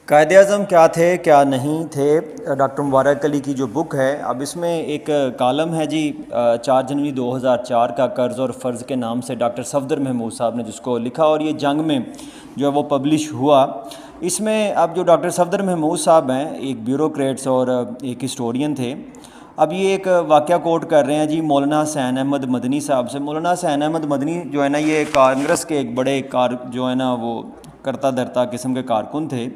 قائد اعظم کیا تھے کیا نہیں تھے، ڈاکٹر مبارک علی کی جو بک ہے، اب اس میں ایک کالم ہے جی 4 جنوری 2004 کا قرض اور فرض کے نام سے ڈاکٹر صفدر محمود صاحب نے جس کو لکھا، اور یہ جنگ میں جو ہے وہ پبلش ہوا۔ اس میں اب جو ڈاکٹر صفدر محمود صاحب ہیں ایک بیوروکریٹس اور ایک ہسٹورین تھے۔ اب یہ ایک واقعہ کوٹ کر رہے ہیں جی مولانا حسین احمد مدنی صاحب سے۔ مولانا حسین احمد مدنی جو ہے نا یہ کانگریس کے ایک بڑے جو ہے نا وہ کرتا دھرتا قسم کے کارکن تھے،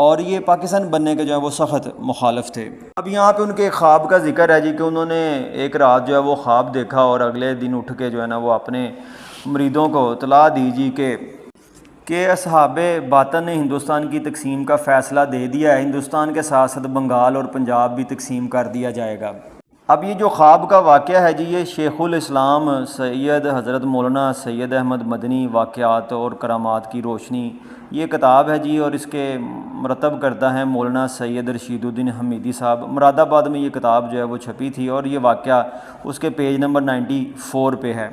اور یہ پاکستان بننے کے جو ہے وہ سخت مخالف تھے۔ اب یہاں پہ ان کے خواب کا ذکر ہے جی کہ انہوں نے ایک رات جو ہے وہ خواب دیکھا، اور اگلے دن اٹھ کے جو ہے نا وہ اپنے مریدوں کو اطلاع دی جی کہ اصحاب باطن نے ہندوستان کی تقسیم کا فیصلہ دے دیا ہے، ہندوستان کے ساتھ ساتھ بنگال اور پنجاب بھی تقسیم کر دیا جائے گا۔ اب یہ جو خواب کا واقعہ ہے جی یہ شیخ الاسلام سید حضرت مولانا سید احمد مدنی واقعات اور کرامات کی روشنی یہ کتاب ہے جی، اور اس کے مرتب کرتا ہے مولانا سید رشید الدین حمیدی صاحب۔ مراد آباد میں یہ کتاب جو ہے وہ چھپی تھی، اور یہ واقعہ اس کے پیج نمبر 94 پہ ہے۔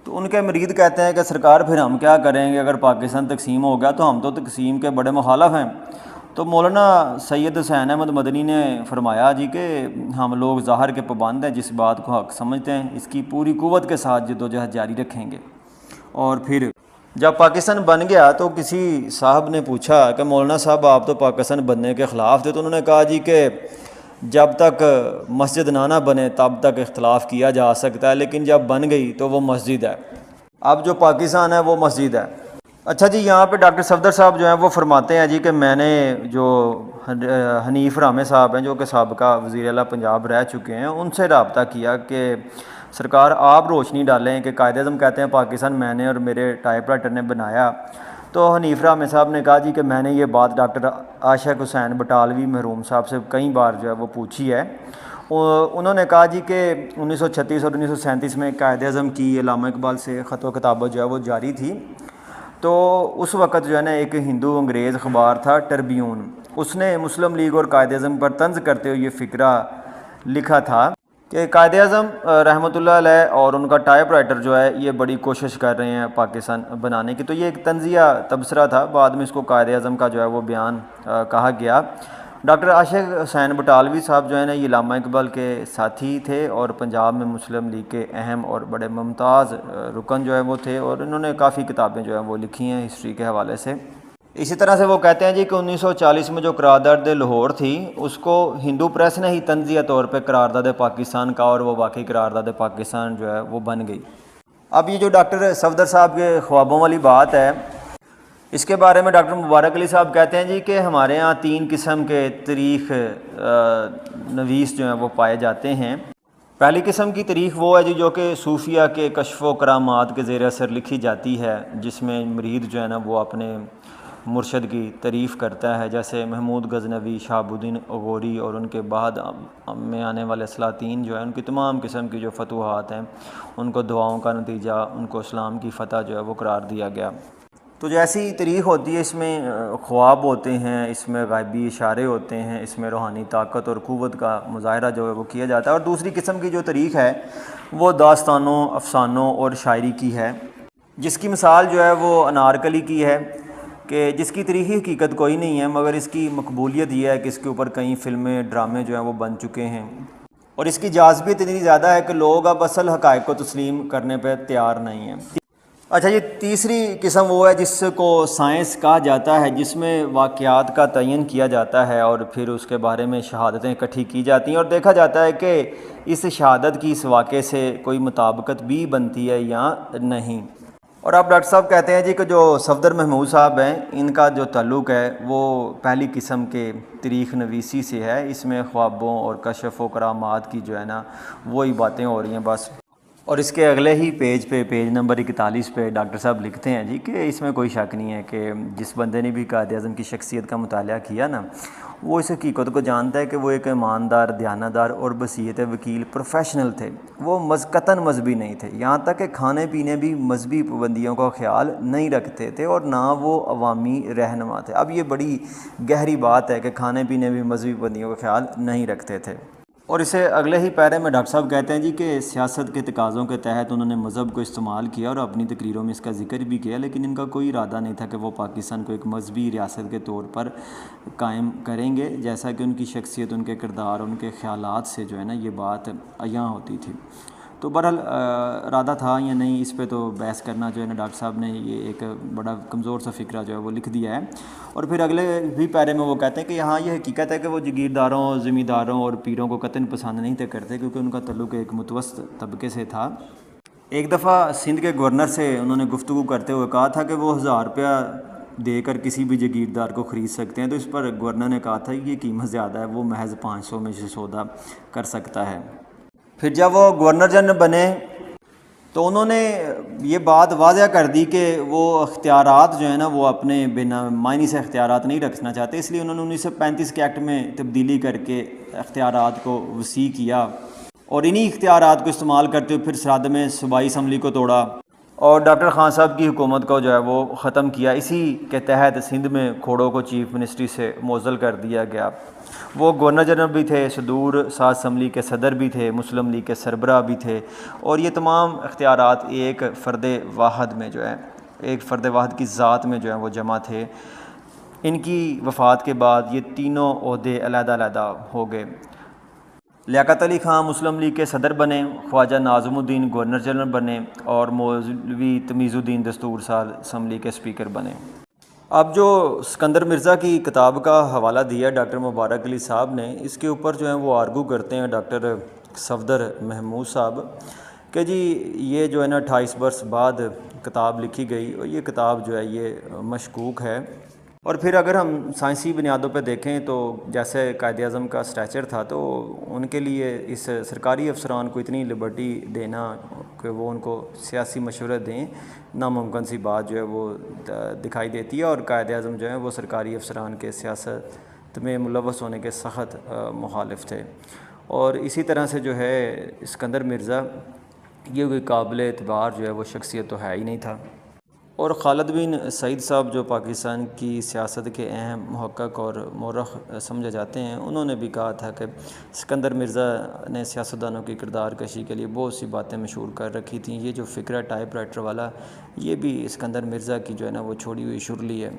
تو ان کے مرید کہتے ہیں کہ سرکار پھر ہم کیا کریں گے، اگر پاکستان تقسیم ہو گیا تو ہم تو تقسیم کے بڑے مخالف ہیں۔ تو مولانا سید حسین احمد مدنی نے فرمایا جی کہ ہم لوگ ظاہر کے پابند ہیں، جس بات کو حق سمجھتے ہیں اس کی پوری قوت کے ساتھ جدوجہد جاری رکھیں گے۔ اور پھر جب پاکستان بن گیا تو کسی صاحب نے پوچھا کہ مولانا صاحب آپ تو پاکستان بننے کے خلاف تھے، تو انہوں نے کہا جی کہ جب تک مسجد نہ بنے تب تک اختلاف کیا جا سکتا ہے، لیکن جب بن گئی تو وہ مسجد ہے، اب جو پاکستان ہے وہ مسجد ہے۔ اچھا جی، یہاں پہ ڈاکٹر صفدر صاحب جو ہیں وہ فرماتے ہیں جی کہ میں نے جو حنیف رامے صاحب ہیں جو کہ سابقہ وزیر اعلیٰ پنجاب رہ چکے ہیں، ان سے رابطہ کیا کہ سرکار آپ روشنی ڈالیں کہ قائد اعظم کہتے ہیں پاکستان میں نے اور میرے ٹائپ رائٹر نے بنایا۔ تو حنیف رامے صاحب نے کہا جی کہ میں نے یہ بات ڈاکٹر عاشق حسین بٹالوی مرحوم صاحب سے کئی بار جو ہے وہ پوچھی ہے۔ انہوں نے کہا جی کہ 1936 اور 1937 میں قائد اعظم کی علامہ اقبال سے خط و کتابت جو ہے وہ جاری تھی، تو اس وقت جو ہے نا ایک ہندو انگریز اخبار تھا ٹربیون، اس نے مسلم لیگ اور قائد اعظم پر طنز کرتے ہوئے یہ فقرہ لکھا تھا کہ قائد اعظم رحمۃ اللہ علیہ اور ان کا ٹائپ رائٹر جو ہے یہ بڑی کوشش کر رہے ہیں پاکستان بنانے کی۔ تو یہ ایک طنزیہ تبصرہ تھا، بعد میں اس کو قائد اعظم کا جو ہے وہ بیان کہا گیا۔ ڈاکٹر عاشق حسین بٹالوی صاحب جو ہے نا یہ علامہ اقبال کے ساتھی تھے، اور پنجاب میں مسلم لیگ کے اہم اور بڑے ممتاز رکن جو ہے وہ تھے، اور انہوں نے کافی کتابیں جو ہیں وہ لکھی ہیں ہسٹری کے حوالے سے۔ اسی طرح سے وہ کہتے ہیں جی کہ 1940 میں جو قرارداد لاہور تھی اس کو ہندو پریس نے ہی تنزیہ طور پہ قرارداد پاکستان کا، اور وہ واقعی قرارداد پاکستان جو ہے وہ بن گئی۔ اب یہ جو ڈاکٹر صفدر صاحب کے خوابوں والی بات ہے، اس کے بارے میں ڈاکٹر مبارک علی صاحب کہتے ہیں جی کہ ہمارے ہاں 3 قسم کے تاریخ نویس جو ہیں وہ پائے جاتے ہیں۔ پہلی قسم کی تاریخ وہ ہے جی جو کہ صوفیہ کے کشف و کرامات کے زیر اثر لکھی جاتی ہے، جس میں مرید جو ہے نا وہ اپنے مرشد کی تعریف کرتا ہے، جیسے محمود غزنوی، شہاب الدین اغوری، اور ان کے بعد میں آنے والے سلاطین جو ہیں ان کی تمام قسم کی جو فتوحات ہیں ان کو دعاؤں کا نتیجہ، ان کو اسلام کی فتح جو ہے وہ قرار دیا گیا۔ تو جیسی تاریخ ہوتی ہے اس میں خواب ہوتے ہیں، اس میں غیبی اشارے ہوتے ہیں، اس میں روحانی طاقت اور قوت کا مظاہرہ جو ہے وہ کیا جاتا ہے۔ اور دوسری قسم کی جو تاریخ ہے وہ داستانوں، افسانوں اور شاعری کی ہے، جس کی مثال جو ہے وہ انارکلی کی ہے، کہ جس کی تاریخی حقیقت کوئی نہیں ہے، مگر اس کی مقبولیت یہ ہے کہ اس کے اوپر کئی فلمیں، ڈرامے جو ہیں وہ بن چکے ہیں، اور اس کی جاذبیت اتنی زیادہ ہے کہ لوگ اب اصل حقائق کو تسلیم کرنے پہ تیار نہیں ہیں۔ اچھا یہ تیسری قسم وہ ہے جس کو سائنس کہا جاتا ہے، جس میں واقعات کا تعین کیا جاتا ہے اور پھر اس کے بارے میں شہادتیں اکٹھی کی جاتی ہیں، اور دیکھا جاتا ہے کہ اس شہادت کی اس واقعے سے کوئی مطابقت بھی بنتی ہے یا نہیں۔ اور اب ڈاکٹر صاحب کہتے ہیں جی کہ جو صفدر محمود صاحب ہیں ان کا جو تعلق ہے وہ پہلی قسم کے تاریخ نویسی سے ہے، اس میں خوابوں اور کشف و کرامات کی جو ہے نا وہی باتیں ہو رہی ہیں بس۔ اور اس کے اگلے ہی پیج پہ، پیج نمبر 41 پہ ڈاکٹر صاحب لکھتے ہیں جی کہ اس میں کوئی شک نہیں ہے کہ جس بندے نے بھی قائد اعظم کی شخصیت کا مطالعہ کیا نا وہ اس حقیقت کو جانتا ہے کہ وہ ایک ایماندار، دیانتدار اور بصیرت وکیل پروفیشنل تھے۔ وہ قطعاً مذہبی نہیں تھے، یہاں تک کہ کھانے پینے بھی مذہبی پابندیوں کا خیال نہیں رکھتے تھے، اور نہ وہ عوامی رہنما تھے۔ اب یہ بڑی گہری بات ہے کہ کھانے پینے بھی مذہبی پابندیوں کا خیال نہیں رکھتے تھے۔ اور اسے اگلے ہی پیرے میں ڈاکٹر صاحب کہتے ہیں جی کہ سیاست کے تقاضوں کے تحت انہوں نے مذہب کو استعمال کیا اور اپنی تقریروں میں اس کا ذکر بھی کیا، لیکن ان کا کوئی ارادہ نہیں تھا کہ وہ پاکستان کو ایک مذہبی ریاست کے طور پر قائم کریں گے، جیسا کہ ان کی شخصیت، ان کے کردار، ان کے خیالات سے جو ہے نا یہ بات عیاں ہوتی تھی۔ تو بہرحال ارادہ تھا یا نہیں، اس پہ تو بحث کرنا جو ہے نا ڈاکٹر صاحب نے یہ ایک بڑا کمزور سا فکرہ جو ہے وہ لکھ دیا ہے۔ اور پھر اگلے بھی پیرے میں وہ کہتے ہیں کہ یہاں یہ حقیقت ہے کہ وہ جگیرداروں، زمینداروں اور پیروں کو قطعاً پسند نہیں تھے کرتے، کیونکہ ان کا تعلق ایک متوسط طبقے سے تھا۔ ایک دفعہ سندھ کے گورنر سے انہوں نے گفتگو کرتے ہوئے کہا تھا کہ وہ 1000 روپیہ دے کر کسی بھی جگیردار کو خرید سکتے ہیں، تو اس پر گورنر نے کہا تھا کہ یہ قیمت زیادہ ہے، وہ محض 500 میں سے سودا کر سکتا ہے۔ پھر جب وہ گورنر جنرل بنے تو انہوں نے یہ بات واضح کر دی کہ وہ اختیارات جو ہیں نا وہ اپنے بنا معنی سے اختیارات نہیں رکھنا چاہتے، اس لیے انہوں نے 1935 کے ایکٹ میں تبدیلی کر کے اختیارات کو وسیع کیا اور انہی اختیارات کو استعمال کرتے ہوئے پھر سرحد میں صوبائی اسمبلی کو توڑا اور ڈاکٹر خان صاحب کی حکومت کو جو ہے وہ ختم کیا۔ اسی کے تحت سندھ میں کھوڑوں کو چیف منسٹری سے معزل کر دیا گیا۔ وہ گورنر جنرل بھی تھے، صدور ساز اسمبلی کے صدر بھی تھے، مسلم لیگ کے سربراہ بھی تھے، اور یہ تمام اختیارات ایک فرد واحد میں جو ہے، ایک فرد واحد کی ذات میں جو ہے وہ جمع تھے۔ ان کی وفات کے بعد یہ تینوں عہدے علیحدہ علیحدہ ہو گئے۔ لیاقت علی خان مسلم لیگ کے صدر بنے، خواجہ ناظم الدین گورنر جنرل بنے اور مولوی تمیز الدین دستور ساز اسمبلی کے اسپیکر بنے۔ اب جو سکندر مرزا کی کتاب کا حوالہ دیا ڈاکٹر مبارک علی صاحب نے، اس کے اوپر جو ہیں وہ آرگو کرتے ہیں ڈاکٹر صفدر محمود صاحب کہ جی یہ جو ہے نا 28 برس بعد کتاب لکھی گئی اور یہ کتاب جو ہے یہ مشکوک ہے۔ اور پھر اگر ہم سائنسی بنیادوں پہ دیکھیں تو جیسے قائد اعظم کا اسٹیچر تھا، تو ان کے لیے اس سرکاری افسران کو اتنی لبرٹی دینا کہ وہ ان کو سیاسی مشورہ دیں، ناممکن سی بات جو ہے وہ دکھائی دیتی ہے، اور قائد اعظم جو ہیں وہ سرکاری افسران کے سیاست میں ملوث ہونے کے سخت مخالف تھے۔ اور اسی طرح سے جو ہے اسکندر مرزا یہ کوئی قابل اعتبار جو ہے وہ شخصیت تو ہے ہی نہیں تھا۔ اور خالد بن سعید صاحب جو پاکستان کی سیاست کے اہم محقق اور مورخ سمجھے جاتے ہیں، انہوں نے بھی کہا تھا کہ سکندر مرزا نے سیاستدانوں کی کردار کشی کے لیے بہت سی باتیں مشہور کر رکھی تھیں۔ یہ جو فکرہ ٹائپ رائٹر والا، یہ بھی سکندر مرزا کی جو ہے نا وہ چھوڑی ہوئی شرلی ہے۔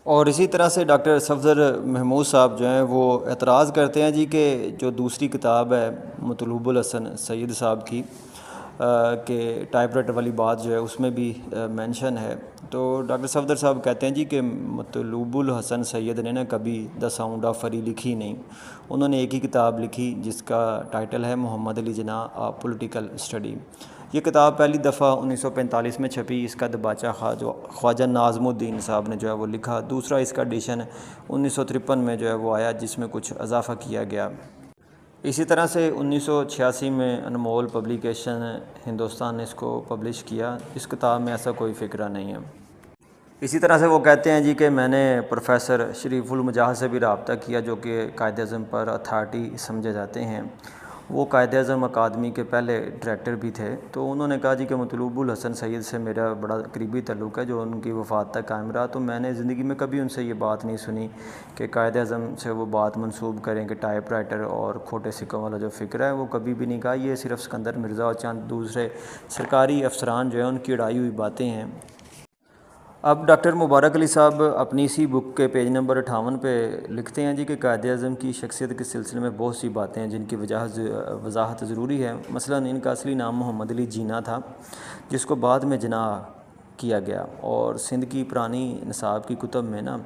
اور اسی طرح سے ڈاکٹر صفدر محمود صاحب جو ہیں وہ اعتراض کرتے ہیں جی کہ جو دوسری کتاب ہے مطلوب الحسن سید صاحب کی کہ ٹائپ رائٹر والی بات جو ہے اس میں بھی مینشن ہے، تو ڈاکٹر صفدر صاحب کہتے ہیں جی کہ مطلوب الحسن سید نے نا کبھی دا ساؤنڈ آف فری لکھی نہیں، انہوں نے ایک ہی کتاب لکھی جس کا ٹائٹل ہے محمد علی جناح پولیٹیکل اسٹڈی۔ یہ کتاب پہلی دفعہ 1945 میں چھپی، اس کا دباچہ خواجہ ناظم الدین صاحب نے جو ہے وہ لکھا۔ دوسرا اس کا ایڈیشن 1953 میں جو ہے وہ آیا، جس میں کچھ اضافہ کیا گیا۔ اسی طرح سے 1986 میں انمول پبلیکیشن ہندوستان نے اس کو پبلش کیا۔ اس کتاب میں ایسا کوئی فکرہ نہیں ہے۔ اسی طرح سے وہ کہتے ہیں جی کہ میں نے پروفیسر شریف المجاہد سے بھی رابطہ کیا، جو کہ قائد اعظم پر اتھارٹی سمجھے جاتے ہیں، وہ قائد اعظم اکادمی کے پہلے ڈائریکٹر بھی تھے، تو انہوں نے کہا جی کہ مطلوب الحسن سید سے میرا بڑا قریبی تعلق ہے جو ان کی وفات تک قائم رہا، تو میں نے زندگی میں کبھی ان سے یہ بات نہیں سنی کہ قائد اعظم سے وہ بات منسوب کریں کہ ٹائپ رائٹر اور کھوٹے سکوں والا جو فکر ہے وہ کبھی بھی نہیں کہا۔ یہ صرف سکندر مرزا اور چند دوسرے سرکاری افسران جو ہیں ان کی اڑائی ہوئی باتیں ہیں۔ اب ڈاکٹر مبارک علی صاحب اپنی اسی بک کے پیج نمبر 58 پہ لکھتے ہیں جی کہ قائد اعظم کی شخصیت کے سلسلے میں بہت سی باتیں ہیں جن کی وضاحت ضروری ہے۔ مثلا ان کا اصلی نام محمد علی جینا تھا، جس کو بعد میں جناح کیا گیا، اور سندھ کی پرانی نصاب کی کتب میں نا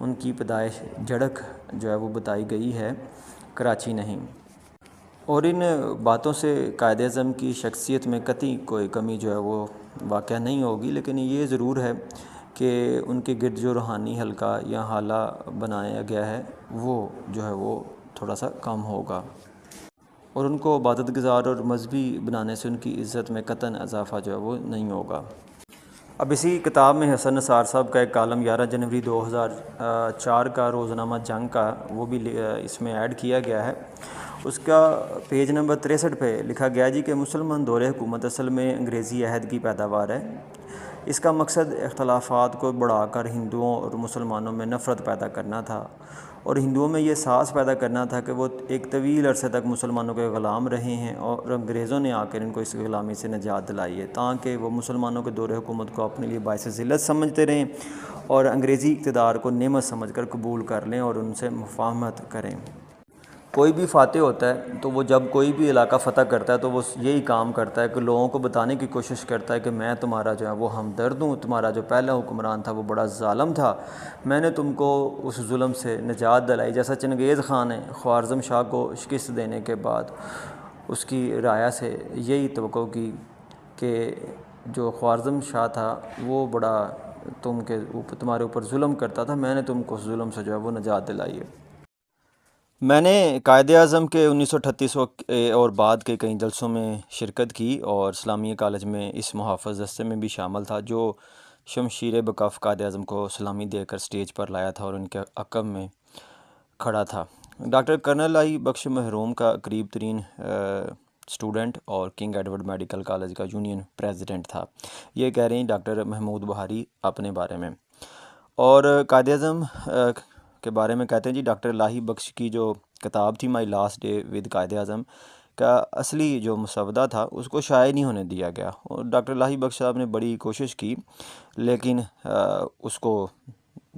ان کی پیدائش جھڑک جو ہے وہ بتائی گئی ہے، کراچی نہیں۔ اور ان باتوں سے قائد اعظم کی شخصیت میں قطعی کوئی کمی جو ہے وہ واقع نہیں ہوگی، لیکن یہ ضرور ہے کہ ان کے گرد جو روحانی حلقہ یا حالہ بنایا گیا ہے وہ جو ہے وہ تھوڑا سا کم ہوگا، اور ان کو عبادت گزار اور مذہبی بنانے سے ان کی عزت میں قطعاً اضافہ جو ہے وہ نہیں ہوگا۔ اب اسی کتاب میں حسن نثار صاحب کا ایک کالم 11 جنوری 2004 کا روزنامہ جنگ کا، وہ بھی اس میں ایڈ کیا گیا ہے۔ اس کا پیج نمبر 63 پہ لکھا گیا جی کہ مسلمان دور حکومت اصل میں انگریزی عہد کی پیداوار ہے۔ اس کا مقصد اختلافات کو بڑھا کر ہندوؤں اور مسلمانوں میں نفرت پیدا کرنا تھا، اور ہندوؤں میں یہ احساس پیدا کرنا تھا کہ وہ ایک طویل عرصے تک مسلمانوں کے غلام رہے ہیں، اور انگریزوں نے آ کر ان کو اس غلامی سے نجات دلائی ہے، تاکہ وہ مسلمانوں کے دور حکومت کو اپنے لیے باعث ذلت سمجھتے رہیں اور انگریزی اقتدار کو نعمت سمجھ کر قبول کر لیں اور ان سے مفاہمت کریں۔ کوئی بھی فاتح ہوتا ہے تو وہ جب کوئی بھی علاقہ فتح کرتا ہے تو وہ یہی کام کرتا ہے کہ لوگوں کو بتانے کی کوشش کرتا ہے کہ میں تمہارا جو ہے وہ ہمدرد ہوں، تمہارا جو پہلا حکمران تھا وہ بڑا ظالم تھا، میں نے تم کو اس ظلم سے نجات دلائی۔ جیسا چنگیز خان نے خوارزم شاہ کو شکست دینے کے بعد اس کی رعایا سے یہی توقع کی کہ جو خوارزم شاہ تھا وہ بڑا تمہارے اوپر ظلم کرتا تھا، میں نے تم کو اس ظلم سے جو ہے وہ نجات دلائی ہے۔ میں نے قائد اعظم کے 1938 اور بعد کے کئی جلسوں میں شرکت کی، اور اسلامیہ کالج میں اس محافظ دستے میں بھی شامل تھا جو شمشیر بکف قائد اعظم کو سلامی دے کر سٹیج پر لایا تھا اور ان کے عقب میں کھڑا تھا۔ ڈاکٹر کرنل لاہی بخش محروم کا قریب ترین اسٹوڈنٹ اور کنگ ایڈورڈ میڈیکل کالج کا یونین پریزیڈنٹ تھا۔ یہ کہہ رہے ہیں ڈاکٹر محمود بہاری اپنے بارے میں، اور قائد اعظم کے بارے میں کہتے ہیں جی ڈاکٹر لاہی بخش کی جو کتاب تھی my last day with Quaid Azam کا اصلی جو مسودہ تھا اس کو شائع نہیں ہونے دیا گیا، اور ڈاکٹر لاہی بخش صاحب نے بڑی کوشش کی لیکن اس کو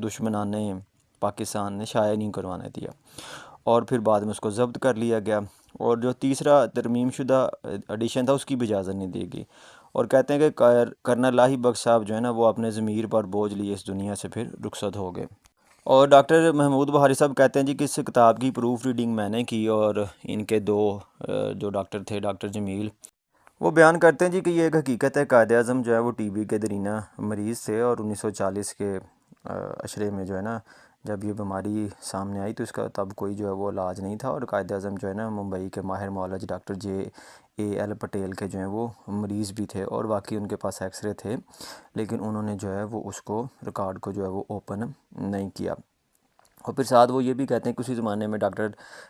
دشمنان پاکستان نے شائع نہیں کروانے دیا، اور پھر بعد میں اس کو ضبط کر لیا گیا، اور جو تیسرا ترمیم شدہ ایڈیشن تھا اس کی بھی اجازت نہیں دی گئی، اور کہتے ہیں کہ کرنل لاہی بخش صاحب جو ہے نا وہ اپنے ضمیر پر بوجھ لیے اس دنیا سے پھر رخصت ہو گئے۔ اور ڈاکٹر محمود بہاری صاحب کہتے ہیں جی کہ اس کتاب کی پروف ریڈنگ میں نے کی، اور ان کے دو جو ڈاکٹر تھے ڈاکٹر جمیل، وہ بیان کرتے ہیں جی کہ یہ ایک حقیقت ہے، قائد اعظم جو ہے وہ ٹی بی کے درینہ مریض تھے، اور 1940 کے عشرے میں جو ہے نا جب یہ بیماری سامنے آئی تو اس کا تب کوئی جو ہے وہ علاج نہیں تھا، اور قائد اعظم جو ہے نا ممبئی کے ماہر معالج ڈاکٹر JAL پٹیل کے جو ہیں وہ مریض بھی تھے، اور واقعی ان کے پاس ایکس رے تھے لیکن انہوں نے جو ہے وہ اس کو ریکارڈ کو جو ہے وہ اوپن نہیں کیا۔ اور پھر ساتھ وہ یہ بھی کہتے ہیں کہ اسی زمانے میں ڈاکٹر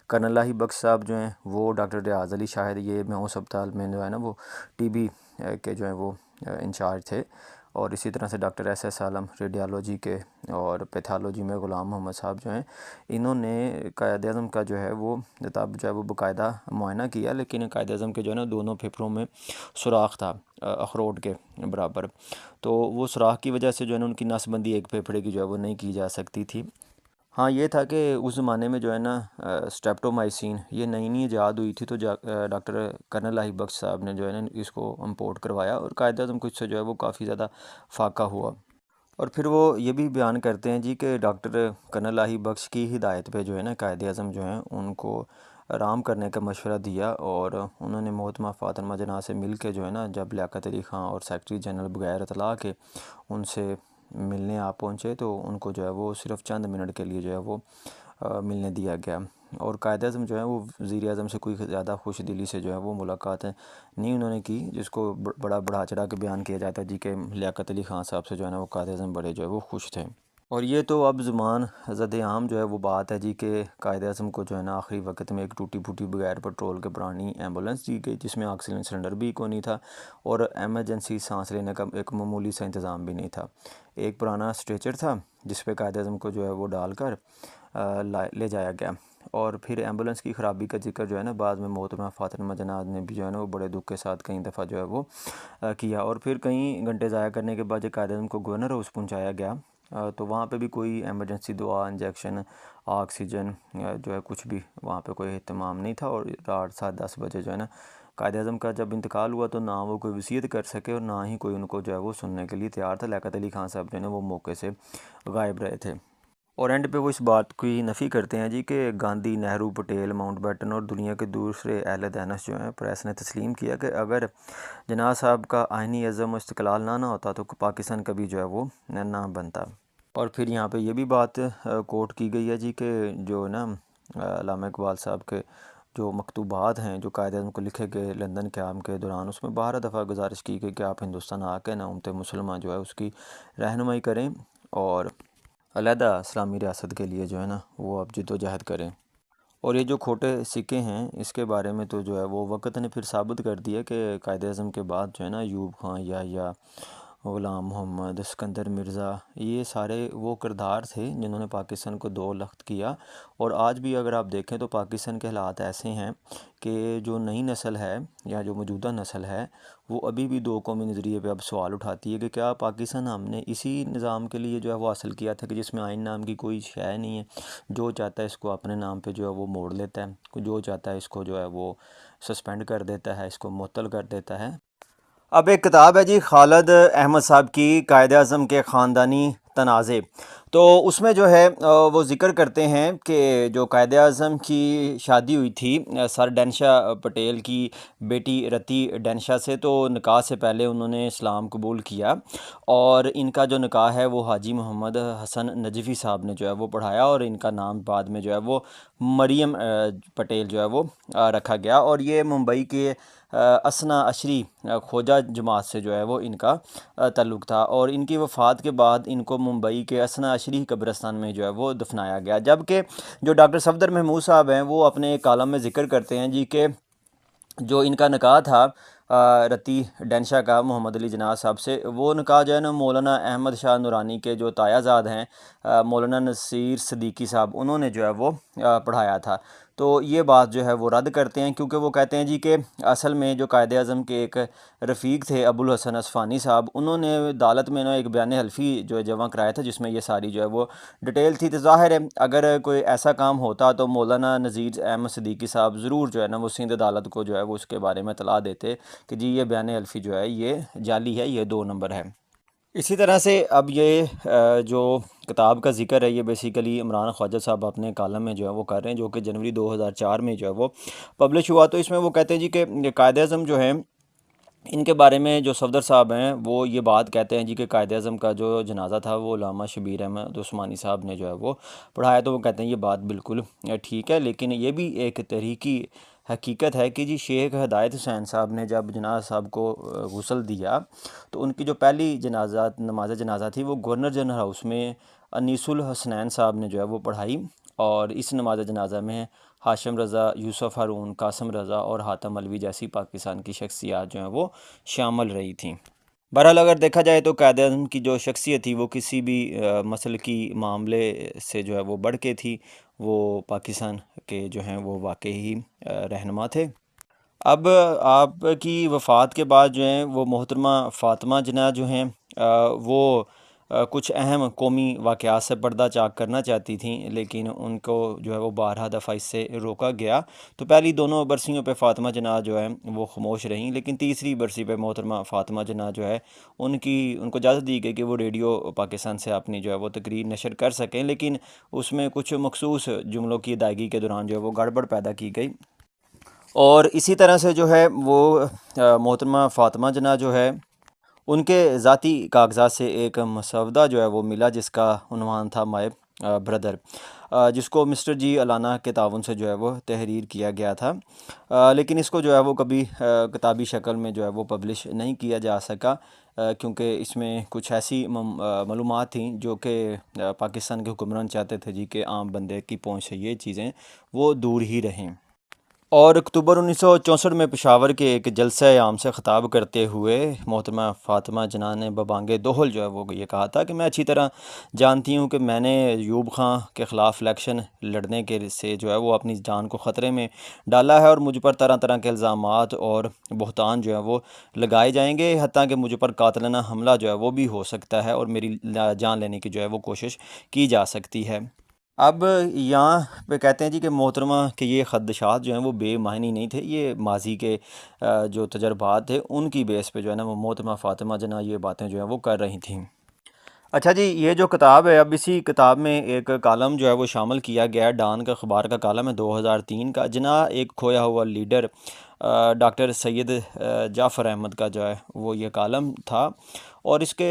کرنل لاہی بخش صاحب جو ہیں وہ ڈاکٹر ریاض علی شاہد یہ میں ہسپتال میں جو ہے نا وہ ٹی بی کے جو ہیں وہ انچارج تھے، اور اسی طرح سے ڈاکٹر SS عالم ریڈیالوجی کے اور پیتھالوجی میں غلام محمد صاحب جو ہیں انہوں نے قائد اعظم کا جو ہے وہ تب جو ہے وہ باقاعدہ معائنہ کیا، لیکن قائد اعظم کے جو ہے نا دونوں پھیپھڑوں میں سوراخ تھا اخروٹ کے برابر، تو وہ سوراخ کی وجہ سے جو ہے نا ان کی نس بندی ایک پھیپھڑے کی جو ہے وہ نہیں کی جا سکتی تھی۔ ہاں یہ تھا کہ اس زمانے میں جو ہے نا اسٹریپٹومائسین یہ نئی نئی ایجاد ہوئی تھی، تو ڈاکٹر کرنل لاہی بخش صاحب نے جو ہے نا اس کو امپورٹ کروایا، اور قائد اعظم کو اس سے جو ہے وہ کافی زیادہ فاقہ ہوا۔ اور پھر وہ یہ بھی بیان کرتے ہیں جی کہ ڈاکٹر کرنل لاہی بخش کی ہدایت پہ جو ہے نا قائد اعظم جو ہیں ان کو آرام کرنے کا مشورہ دیا، اور انہوں نے محترمہ فاطمہ جناح سے مل کے جو ہے نا جب لیاقت علی خان اور سیکرٹری جنرل بغیر اطلاع کے ان سے ملنے آپ پہنچے تو ان کو جو ہے وہ صرف چند منٹ کے لیے جو ہے وہ ملنے دیا گیا، اور قائد اعظم جو ہے وہ وزیر اعظم سے کوئی زیادہ خوش دلی سے جو ہے وہ ملاقاتیں نہیں انہوں نے کی، جس کو بڑا بڑھا چڑھا کے بیان کیا جاتا ہے جی کہ لیاقت علی خان صاحب سے جو ہے نا وہ قائد اعظم بڑے جو ہے وہ خوش تھے۔ اور یہ تو اب زمان زد عام جو ہے وہ بات ہے جی کہ قائد اعظم کو جو ہے نا آخری وقت میں ایک ٹوٹی پھوٹی بغیر پیٹرول کے پرانی ایمبولینس دی گئی جس میں آکسیجن سلنڈر بھی کوئی نہیں تھا، اور ایمرجنسی سانس لینے کا ایک معمولی سا انتظام بھی نہیں تھا۔ ایک پرانا اسٹریچر تھا جس پہ قائد اعظم کو جو ہے وہ ڈال کر لے جایا گیا، اور پھر ایمبولینس کی خرابی کا ذکر جو ہے نا بعد میں محترمہ فاطمہ جناح نے بھی جو ہے نا وہ بڑے دکھ کے ساتھ کئی دفعہ جو ہے وہ کیا، اور پھر کئی گھنٹے ضائع کرنے کے بعد جب قائد اعظم کو گورنر ہاؤس پہنچایا گیا تو وہاں پہ بھی کوئی ایمرجنسی دعا انجیکشن آکسیجن جو ہے کچھ بھی وہاں پہ کوئی اہتمام نہیں تھا، اور رات 7-10 بجے جو ہے نا قائد اعظم کا جب انتقال ہوا تو نہ وہ کوئی وصیت کر سکے اور نہ ہی کوئی ان کو جو ہے وہ سننے کے لیے تیار تھا۔ لیاقت علی خان صاحب جو ہے نا وہ موقع سے غائب رہے تھے، اور اینڈ پہ وہ اس بات کی نفی کرتے ہیں جی کہ گاندھی، نہرو، پٹیل، ماؤنٹ بیٹن اور دنیا کے دوسرے اہل دانش جو ہیں پریس نے تسلیم کیا کہ اگر جناح صاحب کا آئینی عزم و استقلال نہ ہوتا تو پاکستان کبھی جو ہے وہ نہ بنتا۔ اور پھر یہاں پہ یہ بھی بات کوٹ کی گئی ہے جی کہ جو نا علامہ اقبال صاحب کے جو مکتوبات ہیں جو قائد اعظم کو لکھے گئے لندن قیام کے دوران، اس میں 12 دفعہ گزارش کی گئی کہ آپ ہندوستان آ کے نا امت مسلمہ جو ہے اس کی رہنمائی کریں اور علیحدہ اسلامی ریاست کے لیے جو ہے نا وہ اب جد و جہد کریں۔ اور یہ جو کھوٹے سکے ہیں اس کے بارے میں تو جو ہے وہ وقت نے پھر ثابت کر دیا کہ قائد اعظم کے بعد جو ہے نا ایوب خان، یحییٰ غلام محمد، اسکندر مرزا، یہ سارے وہ کردار تھے جنہوں نے پاکستان کو دو لخت کیا۔ اور آج بھی اگر آپ دیکھیں تو پاکستان کے حالات ایسے ہیں کہ جو نئی نسل ہے یا جو موجودہ نسل ہے وہ ابھی بھی دو قومی نظریے پہ اب سوال اٹھاتی ہے کہ کیا پاکستان ہم نے اسی نظام کے لیے جو ہے وہ حاصل کیا تھا کہ جس میں آئین نام کی کوئی شے نہیں ہے، جو چاہتا ہے اس کو اپنے نام پہ جو ہے وہ موڑ لیتا ہے، جو چاہتا ہے اس کو جو ہے وہ سسپینڈ کر دیتا ہے، اس کو معطل کر دیتا ہے۔ اب ایک کتاب ہے جی خالد احمد صاحب کی، قائد اعظم کے خاندانی تنازع، تو اس میں جو ہے وہ ذکر کرتے ہیں کہ جو قائد اعظم کی شادی ہوئی تھی سر ڈینشا پٹیل کی بیٹی رتی ڈینشا سے، تو نکاح سے پہلے انہوں نے اسلام قبول کیا، اور ان کا جو نکاح ہے وہ حاجی محمد حسن نجفی صاحب نے جو ہے وہ پڑھایا، اور ان کا نام بعد میں جو ہے وہ مریم پٹیل جو ہے وہ رکھا گیا، اور یہ ممبئی کے اثنا عشری کھوجہ جماعت سے جو ہے وہ ان کا تعلق تھا، اور ان کی وفات کے بعد ان کو ممبئی کے اثنا عشری قبرستان میں جو ہے وہ دفنایا گیا۔ جبکہ جو ڈاکٹر صفدر محمود صاحب ہیں وہ اپنے ایک کالم میں ذکر کرتے ہیں جی کہ جو ان کا نکاح تھا رتی ڈینشا کا محمد علی جناح صاحب سے، وہ نکاح جو ہے نا مولانا احمد شاہ نورانی کے جو تایا زاد ہیں مولانا نصیر صدیقی صاحب، انہوں نے جو ہے وہ پڑھایا تھا۔ تو یہ بات جو ہے وہ رد کرتے ہیں، کیونکہ وہ کہتے ہیں جی کہ اصل میں جو قائد اعظم کے ایک رفیق تھے ابو الحسن اصفہانی صاحب، انہوں نے عدالت میں نا ایک بیان حلفی جو ہے جمع کرایا تھا جس میں یہ ساری جو ہے وہ ڈیٹیل تھی۔ تو ظاہر ہے اگر کوئی ایسا کام ہوتا تو مولانا نذیر احمد صدیقی صاحب ضرور جو ہے نا وہ سندھ عدالت کو جو ہے وہ اس کے بارے میں اطلاع دیتے کہ جی یہ بیان حلفی جو ہے یہ جعلی ہے، یہ 2 نمبر ہے۔ اسی طرح سے اب یہ جو کتاب کا ذکر ہے یہ بیسیکلی عمران خواجہ صاحب اپنے کالم میں جو ہے وہ کر رہے ہیں، جو کہ جنوری 2004 میں جو ہے وہ پبلش ہوا۔ تو اس میں وہ کہتے ہیں جی کہ قائد اعظم جو ہیں ان کے بارے میں جو صفدر صاحب ہیں وہ یہ بات کہتے ہیں جی کہ قائد اعظم کا جو جنازہ تھا وہ علامہ شبیر احمد عثمانی صاحب نے جو ہے وہ پڑھایا، تو وہ کہتے ہیں یہ بات بالکل ٹھیک ہے، لیکن یہ بھی ایک تحریکی حقیقت ہے کہ جی شیخ ہدایت حسین صاحب نے جب جناح صاحب کو غسل دیا تو ان کی جو پہلی نماز جنازہ تھی وہ گورنر جنرل ہاؤس میں انیس الحسنین صاحب نے جو ہے وہ پڑھائی، اور اس نماز جنازہ میں ہاشم رضا، یوسف ہارون، قاسم رضا اور حاتم علوی جیسی پاکستان کی شخصیات جو ہیں وہ شامل رہی تھیں۔ بہرحال اگر دیکھا جائے تو قائد اعظم کی جو شخصیت تھی وہ کسی بھی مسلکی معاملے سے جو ہے وہ بڑھ کے تھی، وہ پاکستان کے جو ہیں وہ واقعی رہنما تھے۔ اب آپ کی وفات کے بعد جو ہیں وہ محترمہ فاطمہ جناح جو ہیں وہ کچھ اہم قومی واقعات سے پردہ چاک کرنا چاہتی تھیں، لیکن ان کو جو ہے وہ بارہا دفعہ اس سے روکا گیا۔ تو پہلی دونوں برسیوں پہ فاطمہ جناح جو ہے وہ خاموش رہیں، لیکن تیسری برسی پہ محترمہ فاطمہ جناح جو ہے ان کو اجازت دی گئی کہ وہ ریڈیو پاکستان سے اپنی جو ہے وہ تقریر نشر کر سکیں، لیکن اس میں کچھ مخصوص جملوں کی ادائیگی کے دوران جو ہے وہ گڑبڑ پیدا کی گئی، اور اسی طرح سے جو ہے وہ محترمہ فاطمہ جناح جو ہے ان کے ذاتی کاغذات سے ایک مسودہ جو ہے وہ ملا جس کا عنوان تھا مائی بردر، جس کو مسٹر جی علانہ کے تعاون سے جو ہے وہ تحریر کیا گیا تھا، لیکن اس کو جو ہے وہ کبھی کتابی شکل میں جو ہے وہ پبلش نہیں کیا جا سکا، کیونکہ اس میں کچھ ایسی معلومات تھیں جو کہ پاکستان کے حکمران چاہتے تھے جی کہ عام بندے کی پہنچ سے یہ چیزیں وہ دور ہی رہیں۔ اور اکتوبر 1964 میں پشاور کے ایک جلسہ عام سے خطاب کرتے ہوئے محترمہ فاطمہ جناح نے ببانگ دوہل جو ہے وہ یہ کہا تھا کہ میں اچھی طرح جانتی ہوں کہ میں نے ایوب خان کے خلاف الیکشن لڑنے کے سے جو ہے وہ اپنی جان کو خطرے میں ڈالا ہے، اور مجھ پر طرح طرح کے الزامات اور بہتان جو ہے وہ لگائے جائیں گے، حتیٰ کہ مجھ پر قاتلانہ حملہ جو ہے وہ بھی ہو سکتا ہے، اور میری جان لینے کی جو ہے وہ کوشش کی جا سکتی ہے۔ اب یہاں پہ کہتے ہیں جی کہ محترمہ کہ یہ خدشات جو ہیں وہ بے معنی نہیں تھے، یہ ماضی کے جو تجربات تھے ان کی بیس پہ جو ہے نا وہ محترمہ فاطمہ جناح یہ باتیں جو ہیں وہ کر رہی تھیں۔ اچھا جی، یہ جو کتاب ہے اب اسی کتاب میں ایک کالم جو ہے وہ شامل کیا گیا ہے، ڈان کا اخبار کا کالم ہے 2003 کا، جناح ایک کھویا ہوا لیڈر، ڈاکٹر سید جعفر احمد کا جو ہے وہ یہ کالم تھا، اور اس کے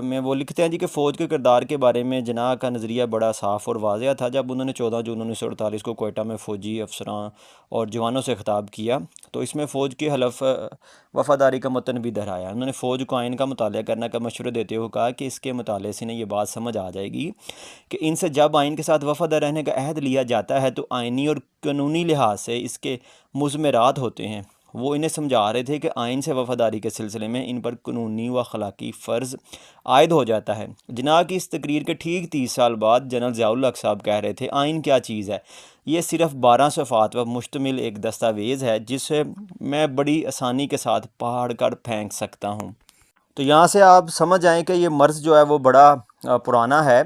میں وہ لکھتے ہیں جی کہ فوج کے کردار کے بارے میں جناح کا نظریہ بڑا صاف اور واضح تھا۔ جب انہوں نے 14 جون 1948 کو کوئٹہ میں فوجی افسران اور جوانوں سے خطاب کیا تو اس میں فوج کے حلف وفاداری کا متن بھی دہرایا۔ انہوں نے فوج کو آئین کا مطالعہ کرنے کا مشورہ دیتے ہوئے کہا کہ اس کے مطالعے سے انہیں یہ بات سمجھ آ جائے گی کہ ان سے جب آئین کے ساتھ وفادار رہنے کا عہد لیا جاتا ہے تو آئینی اور قانونی لحاظ سے اس کے مضمرات ہوتے ہیں۔ وہ انہیں سمجھا رہے تھے کہ آئین سے وفاداری کے سلسلے میں ان پر قانونی و اخلاقی فرض عائد ہو جاتا ہے۔ جناح کی اس تقریر کے ٹھیک 30 سال بعد جنرل ضیاء الحق صاحب کہہ رہے تھے آئین کیا چیز ہے، یہ صرف 12 صفحات پر مشتمل ایک دستاویز ہے جسے میں بڑی آسانی کے ساتھ پھاڑ کر پھینک سکتا ہوں۔ تو یہاں سے آپ سمجھ آئیں کہ یہ مرض جو ہے وہ بڑا پرانا ہے۔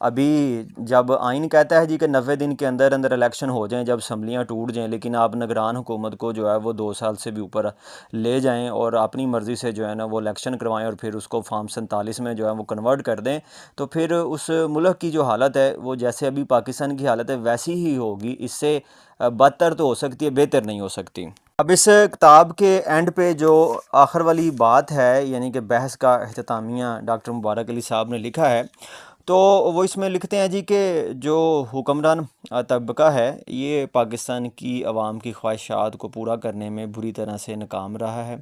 ابھی جب آئین کہتا ہے جی کہ 90 دن کے اندر اندر الیکشن ہو جائیں، جب اسمبلیاں ٹوٹ جائیں، لیکن آپ نگران حکومت کو جو ہے وہ 2 سال سے بھی اوپر لے جائیں اور اپنی مرضی سے جو ہے نا وہ الیکشن کروائیں اور پھر اس کو فارم 47 میں جو ہے وہ کنورٹ کر دیں، تو پھر اس ملک کی جو حالت ہے وہ جیسے ابھی پاکستان کی حالت ہے ویسی ہی ہوگی، اس سے بدتر تو ہو سکتی ہے، بہتر نہیں ہو سکتی۔ اب اس کتاب کے اینڈ پہ جو آخر والی بات ہے، یعنی کہ بحث کا اختتامیہ ڈاکٹر مبارک علی صاحب نے لکھا ہے، تو وہ اس میں لکھتے ہیں جی کہ جو حکمران طبقہ ہے یہ پاکستان کی عوام کی خواہشات کو پورا کرنے میں بری طرح سے ناکام رہا ہے،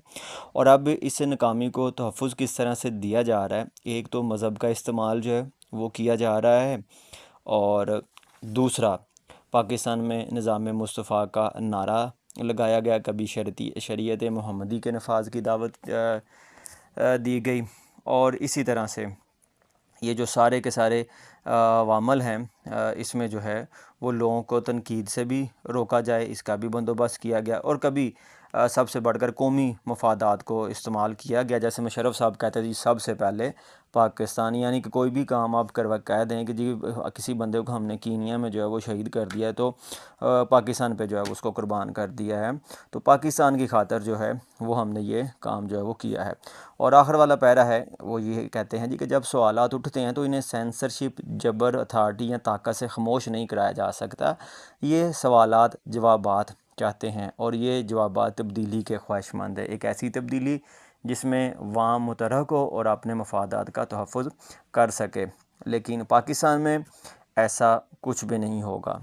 اور اب اس ناکامی کو تحفظ کس طرح سے دیا جا رہا ہے۔ ایک تو مذہب کا استعمال جو ہے وہ کیا جا رہا ہے، اور دوسرا پاکستان میں نظام مصطفیٰ کا نعرہ لگایا گیا، کبھی شریعت محمدی کے نفاذ کی دعوت دی گئی، اور اسی طرح سے یہ جو سارے کے سارے عوامل ہیں اس میں جو ہے وہ لوگوں کو تنقید سے بھی روکا جائے، اس کا بھی بندوبست کیا گیا، اور کبھی سب سے بڑھ کر قومی مفادات کو استعمال کیا گیا۔ جیسے مشرف صاحب کہتے ہیں جی سب سے پہلے پاکستان، یعنی کہ کوئی بھی کام آپ کہہ دیں کہ جی کسی بندے کو ہم نے کینیا میں جو ہے وہ شہید کر دیا ہے تو پاکستان پہ جو ہے اس کو قربان کر دیا ہے، تو پاکستان کی خاطر جو ہے وہ ہم نے یہ کام جو ہے وہ کیا ہے۔ اور آخر والا پیرا ہے وہ یہ کہتے ہیں جی کہ جب سوالات اٹھتے ہیں تو انہیں سینسرشپ، جبر، اتھارٹی یا طاقت سے خاموش نہیں کرایا جا سکتا۔ یہ سوالات جوابات چاہتے ہیں، اور یہ جوابات تبدیلی کے خواہش مند ہے، ایک ایسی تبدیلی جس میں عوام متحرک ہو اور اپنے مفادات کا تحفظ کر سکے، لیکن پاکستان میں ایسا کچھ بھی نہیں ہوگا۔